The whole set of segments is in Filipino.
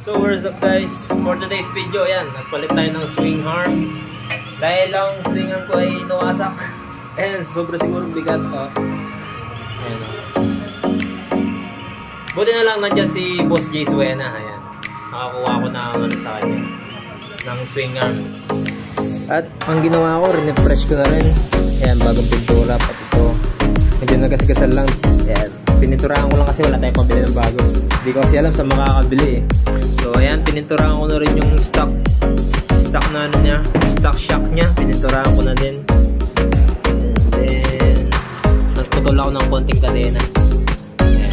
So what's up guys, for today's video, ayan, nagpalit tayo ng swing arm dahil lang swing arm ko ay nawasak. Ayan, sobra siguro bigat. Ayan, buti na lang nandiyan si Boss Jay Suena. Ayan, nakakuha ko na ano sa kanya ng swing arm. At ang ginawa ko, refresh ko na rin. Ayan, bagong pintura, pati ito medyo nagasgasan lang. Ayan, pininturahan ko lang kasi wala tayong pabili ng bago. Hindi ko kasi alam sa makakabili eh. So ayan, pininturahan ko na rin yung stock na ano niya, stock shock niya, pininturahan ko na din. And then nagputol ako ng konting kadena. Ayan,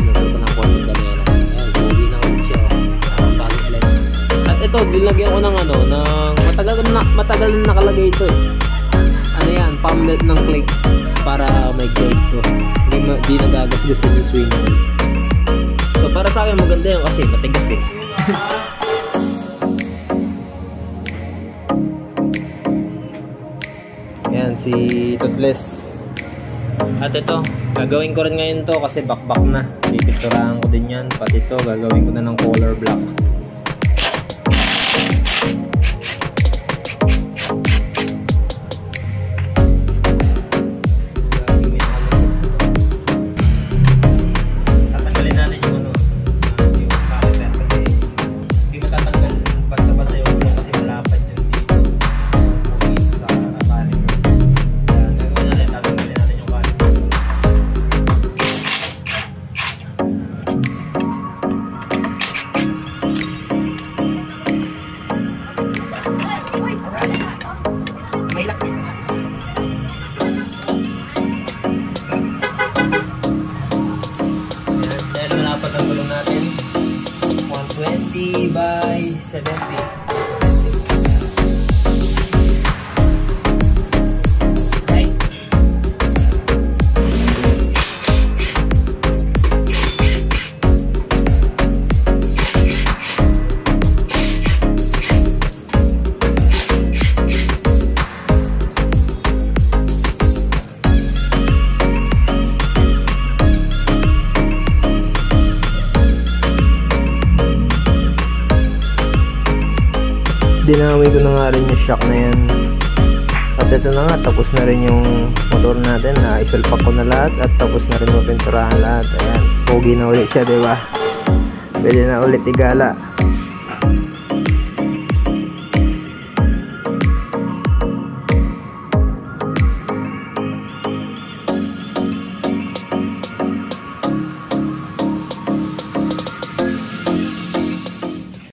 nagputol ko ng konting kadena. Ayan, buwi na ulit siya. At ito, binlagyan ko ng ano, ng matagal na nakalagay ito eh. Ano yan, pamlet ng click para may guide to. Hindi nagagasgasin yung swing arm. So para sa akin maganda yun kasi matigas eh. Ayan si Toothless. At ito, gagawin ko rin ngayon to kasi bakbak na. Pipinturahan ko din yan. Pati ito, gagawin ko na ng color black. Ang gulong natin 120 by 70. Dinamay ko na nga rin yung shock na yan. At ito na nga, tapos na rin yung motor natin. Isalpak ko na lahat at tapos na rin mapinturahan lahat. Ayan, pogi na ulit siya, diba? Pwede na ulit igala.